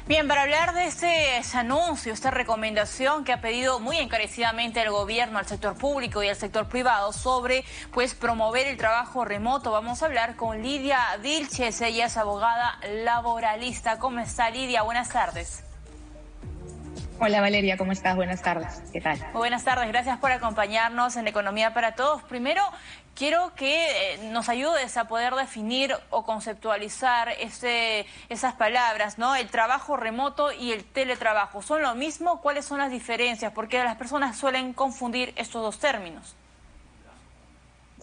Bien, para hablar de ese anuncio, esta recomendación que ha pedido muy encarecidamente el gobierno al sector público y al sector privado sobre promover el trabajo remoto, vamos a hablar con Lidia Vilches. Ella es abogada laboralista. ¿Cómo está, Lidia? Buenas tardes. Hola Valeria, ¿cómo estás? Buenas tardes. ¿Qué tal? Muy buenas tardes, gracias por acompañarnos en Economía para Todos. Primero, quiero que nos ayudes a poder definir o conceptualizar esas palabras, ¿no? El trabajo remoto y el teletrabajo. ¿Son lo mismo? ¿Cuáles son las diferencias? Porque las personas suelen confundir estos dos términos.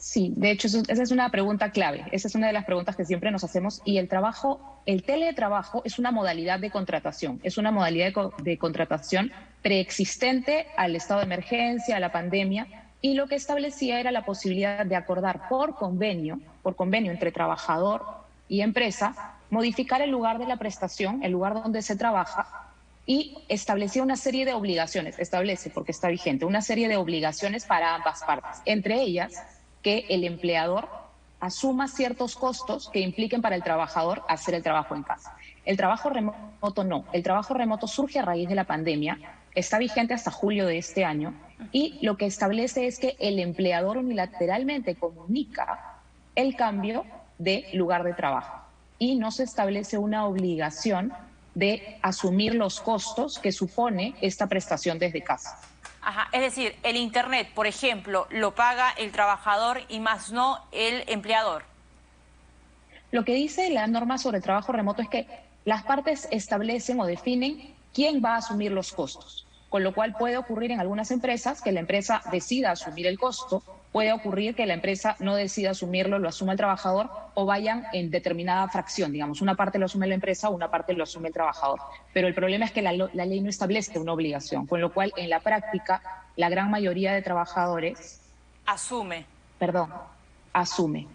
Sí, de hecho, esa es una pregunta clave. Esa es una de las preguntas que siempre nos hacemos. Y el teletrabajo es una modalidad de contratación. Es una modalidad de contratación preexistente al estado de emergencia, a la pandemia. Y lo que establecía era la posibilidad de acordar por convenio entre trabajador y empresa, modificar el lugar de la prestación, el lugar donde se trabaja, y establecía una serie de obligaciones, establece porque está vigente, una serie de obligaciones para ambas partes, entre ellas que el empleador asuma ciertos costos que impliquen para el trabajador hacer el trabajo en casa. El trabajo remoto no. El trabajo remoto surge a raíz de la pandemia, está vigente hasta julio de este año y lo que establece es que el empleador unilateralmente comunica el cambio de lugar de trabajo y no se establece una obligación de asumir los costos que supone esta prestación desde casa. Ajá, es decir, el Internet, por ejemplo, lo paga el trabajador y más no el empleador. Lo que dice la norma sobre el trabajo remoto es que las partes establecen o definen quién va a asumir los costos, con lo cual puede ocurrir en algunas empresas que la empresa decida asumir el costo, puede ocurrir que la empresa no decida asumirlo, lo asuma el trabajador o vayan en determinada fracción, digamos, una parte lo asume la empresa, una parte lo asume el trabajador. Pero el problema es que la ley no establece una obligación, con lo cual en la práctica la gran mayoría de trabajadores asume,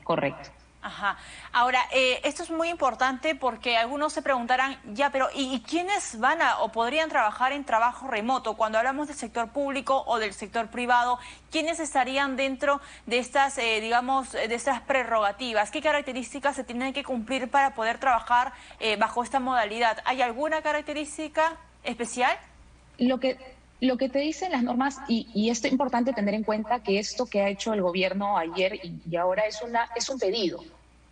correcto. Ajá. Ahora, esto es muy importante porque algunos se preguntarán, ya, pero ¿y quiénes van o podrían trabajar en trabajo remoto? Cuando hablamos del sector público o del sector privado, ¿quiénes estarían dentro de estas, de estas prerrogativas? ¿Qué características se tienen que cumplir para poder trabajar bajo esta modalidad? ¿Hay alguna característica especial? Lo que te dicen las normas, y esto es importante tener en cuenta que esto que ha hecho el gobierno ayer y ahora es un pedido,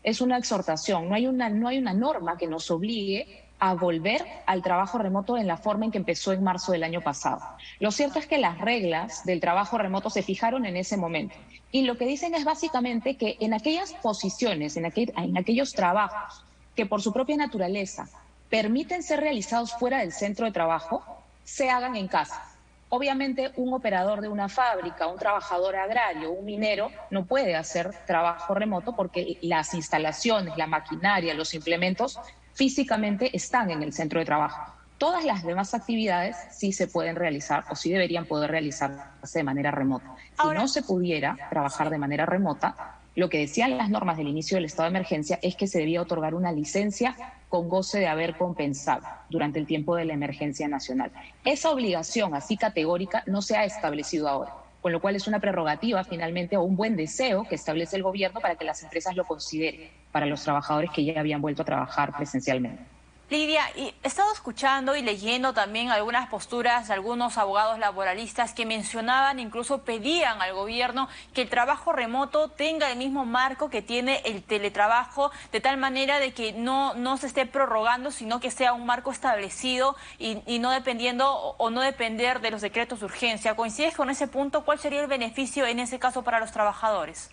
es una exhortación, no hay una norma que nos obligue a volver al trabajo remoto en la forma en que empezó en marzo del año pasado. Lo cierto es que las reglas del trabajo remoto se fijaron en ese momento y lo que dicen es básicamente que en aquellas posiciones, en aquellos trabajos que por su propia naturaleza permiten ser realizados fuera del centro de trabajo, se hagan en casa. Obviamente, un operador de una fábrica, un trabajador agrario, un minero, no puede hacer trabajo remoto porque las instalaciones, la maquinaria, los implementos físicamente están en el centro de trabajo. Todas las demás actividades sí se pueden realizar o sí deberían poder realizarse de manera remota. Si no se pudiera trabajar de manera remota, lo que decían las normas del inicio del estado de emergencia es que se debía otorgar una licencia con goce de haber compensado durante el tiempo de la emergencia nacional. Esa obligación así categórica no se ha establecido ahora, con lo cual es una prerrogativa finalmente o un buen deseo que establece el gobierno para que las empresas lo consideren para los trabajadores que ya habían vuelto a trabajar presencialmente. Lidia, he estado escuchando y leyendo también algunas posturas de algunos abogados laboralistas que mencionaban, incluso pedían al gobierno que el trabajo remoto tenga el mismo marco que tiene el teletrabajo, de tal manera de que no se esté prorrogando, sino que sea un marco establecido y no dependiendo o no depender de los decretos de urgencia. ¿Coincides con ese punto? ¿Cuál sería el beneficio en ese caso para los trabajadores?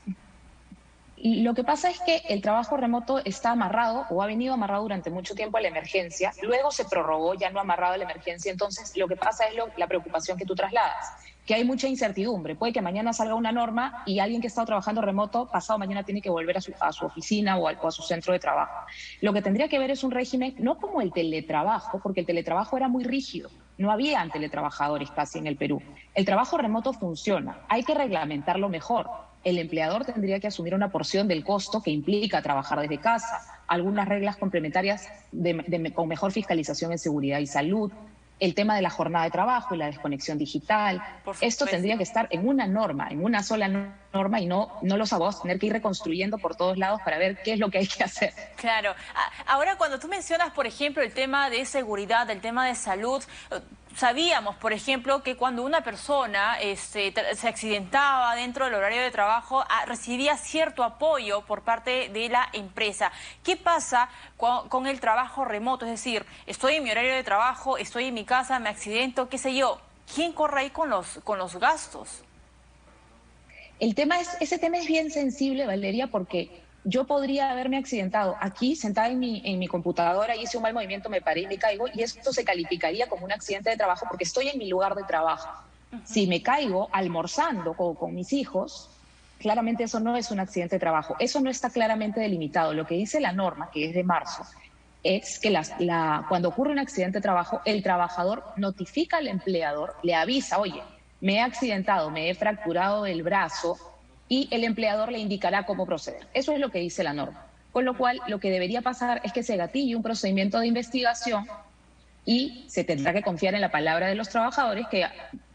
Lo que pasa es que el trabajo remoto está amarrado o ha venido amarrado durante mucho tiempo a la emergencia, luego se prorrogó, ya no amarrado a la emergencia, entonces lo que pasa es la preocupación que tú trasladas, que hay mucha incertidumbre, puede que mañana salga una norma y alguien que ha estado trabajando remoto, pasado mañana tiene que volver a su oficina o a su centro de trabajo. Lo que tendría que ver es un régimen, no como el teletrabajo, porque el teletrabajo era muy rígido, no había teletrabajadores casi en el Perú. El trabajo remoto funciona, hay que reglamentarlo mejor. El empleador tendría que asumir una porción del costo que implica trabajar desde casa, algunas reglas complementarias con mejor fiscalización en seguridad y salud, el tema de la jornada de trabajo y la desconexión digital. Esto tendría que estar en una norma, en una sola norma, y no los abogados tener que ir reconstruyendo por todos lados para ver qué es lo que hay que hacer. Claro. Ahora, cuando tú mencionas, por ejemplo, el tema de seguridad, el tema de salud, sabíamos, por ejemplo, que cuando una persona se accidentaba dentro del horario de trabajo, recibía cierto apoyo por parte de la empresa. ¿Qué pasa con el trabajo remoto? Es decir, estoy en mi horario de trabajo, estoy en mi casa, me accidento, qué sé yo. ¿Quién corre ahí con los gastos? Ese tema es bien sensible, Valeria, porque yo podría haberme accidentado aquí, sentada en mi computadora, hice un mal movimiento, me paré y me caigo, y esto se calificaría como un accidente de trabajo porque estoy en mi lugar de trabajo. Si me caigo almorzando con mis hijos, claramente eso no es un accidente de trabajo. Eso no está claramente delimitado. Lo que dice la norma, que es de marzo, es que cuando ocurre un accidente de trabajo, el trabajador notifica al empleador, le avisa, oye, me he accidentado, me he fracturado el brazo, y el empleador le indicará cómo proceder. Eso es lo que dice la norma. Con lo cual, lo que debería pasar es que se gatille un procedimiento de investigación y se tendrá que confiar en la palabra de los trabajadores, que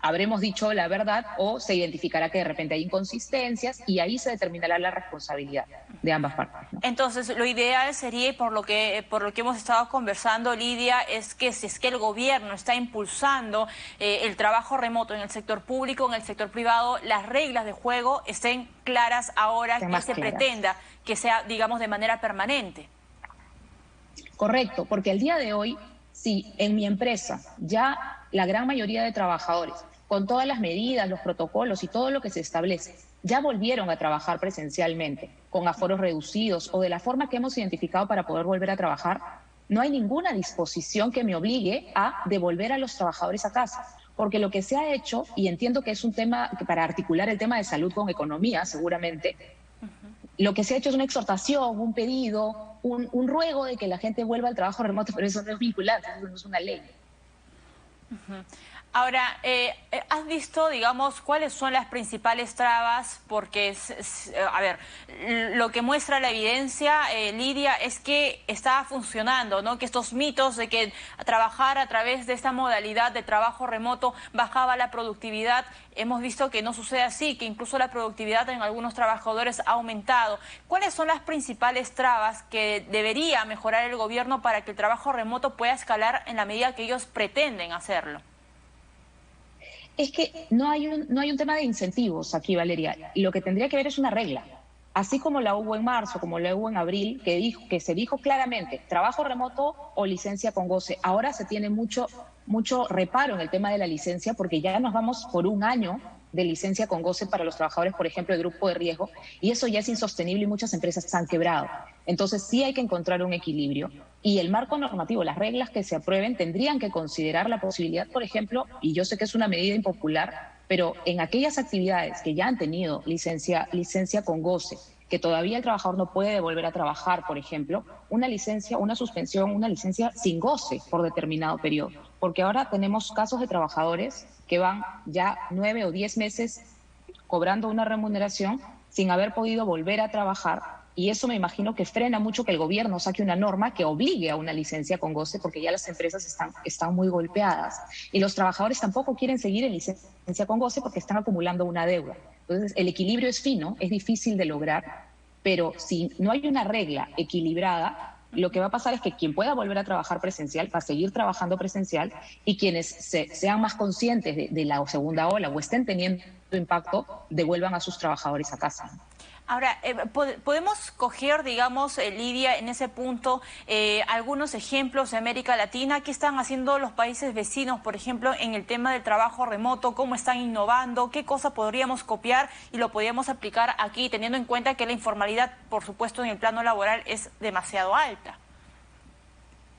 habremos dicho la verdad, o se identificará que de repente hay inconsistencias y ahí se determinará la responsabilidad de ambas partes, ¿no? Entonces, lo ideal sería, y por lo que hemos estado conversando, Lidia, es que si es que el gobierno está impulsando el trabajo remoto en el sector público, en el sector privado, las reglas de juego estén claras ahora, que se pretenda que sea, digamos, de manera permanente. Correcto, porque al día de hoy, si en mi empresa ya la gran mayoría de trabajadores, con todas las medidas, los protocolos y todo lo que se establece, ya volvieron a trabajar presencialmente, con aforos reducidos o de la forma que hemos identificado para poder volver a trabajar, no hay ninguna disposición que me obligue a devolver a los trabajadores a casa. Porque lo que se ha hecho, y entiendo que es un tema que para articular el tema de salud con economía, seguramente, lo que se ha hecho es una exhortación, un pedido, un ruego de que la gente vuelva al trabajo remoto, pero eso no es vinculante, eso no es una ley. Ahora, ¿has visto, digamos, cuáles son las principales trabas? Porque, a ver, lo que muestra la evidencia, Lidia, es que está funcionando, ¿no? Que estos mitos de que trabajar a través de esta modalidad de trabajo remoto bajaba la productividad, hemos visto que no sucede así, que incluso la productividad en algunos trabajadores ha aumentado. ¿Cuáles son las principales trabas que debería mejorar el gobierno para que el trabajo remoto pueda escalar en la medida que ellos pretenden hacerlo? Es que no hay un tema de incentivos aquí, Valeria. Lo que tendría que haber es una regla. Así como la hubo en marzo, como la hubo en abril, que se dijo claramente, trabajo remoto o licencia con goce. Ahora se tiene mucho reparo en el tema de la licencia porque ya nos vamos por un año de licencia con goce para los trabajadores, por ejemplo, de grupo de riesgo, y eso ya es insostenible y muchas empresas se han quebrado. Entonces sí hay que encontrar un equilibrio y el marco normativo, las reglas que se aprueben tendrían que considerar la posibilidad, por ejemplo, y yo sé que es una medida impopular, pero en aquellas actividades que ya han tenido licencia con goce, que todavía el trabajador no puede volver a trabajar, por ejemplo, una licencia, una suspensión, una licencia sin goce por determinado periodo. Porque ahora tenemos casos de trabajadores que van ya 9 o 10 meses cobrando una remuneración sin haber podido volver a trabajar, y eso me imagino que frena mucho que el gobierno saque una norma que obligue a una licencia con goce, porque ya las empresas están muy golpeadas y los trabajadores tampoco quieren seguir en licencia con goce porque están acumulando una deuda. Entonces, el equilibrio es fino, es difícil de lograr, pero si no hay una regla equilibrada, lo que va a pasar es que quien pueda volver a trabajar presencial va a seguir trabajando presencial, y quienes sean más conscientes de la segunda ola o estén teniendo impacto, devuelvan a sus trabajadores a casa. Ahora, podemos coger, digamos, Lidia, en ese punto, algunos ejemplos de América Latina. ¿Qué están haciendo los países vecinos, por ejemplo, en el tema del trabajo remoto? ¿Cómo están innovando? ¿Qué cosa podríamos copiar y lo podríamos aplicar aquí, teniendo en cuenta que la informalidad, por supuesto, en el plano laboral es demasiado alta?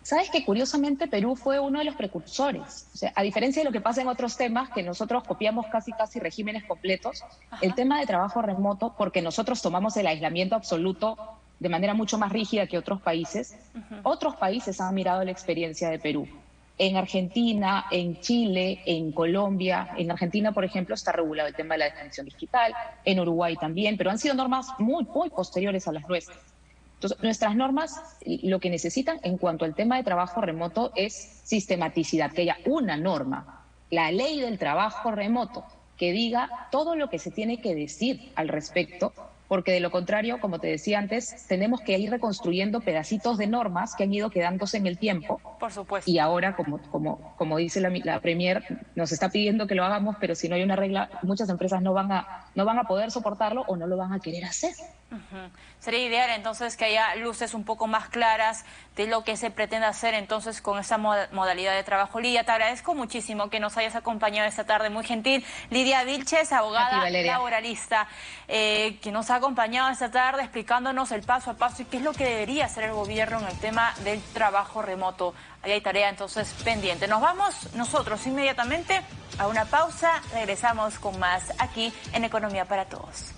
Sabes que curiosamente Perú fue uno de los precursores. O sea, a diferencia de lo que pasa en otros temas, que nosotros copiamos casi regímenes completos, el tema de trabajo remoto, porque nosotros tomamos el aislamiento absoluto de manera mucho más rígida que otros países, otros países han mirado la experiencia de Perú. En Argentina, en Chile, en Colombia, en Argentina, por ejemplo, está regulado el tema de la desconexión digital, en Uruguay también, pero han sido normas muy posteriores a las nuestras. Entonces, nuestras normas lo que necesitan en cuanto al tema de trabajo remoto es sistematicidad, que haya una norma, la ley del trabajo remoto, que diga todo lo que se tiene que decir al respecto, porque de lo contrario, como te decía antes, tenemos que ir reconstruyendo pedacitos de normas que han ido quedándose en el tiempo. Por supuesto. Y ahora, como dice la Premier, nos está pidiendo que lo hagamos, pero si no hay una regla, muchas empresas no van a poder soportarlo o no lo van a querer hacer. Sería ideal entonces que haya luces un poco más claras de lo que se pretende hacer entonces con esa modalidad de trabajo. Lidia, te agradezco muchísimo que nos hayas acompañado esta tarde, muy gentil. Lidia Vilches, abogada laboralista, que nos ha acompañado esta tarde explicándonos el paso a paso y qué es lo que debería hacer el gobierno en el tema del trabajo remoto. Ahí hay tarea entonces pendiente. Nos vamos nosotros inmediatamente a una pausa, regresamos con más aquí en Economía para Todos.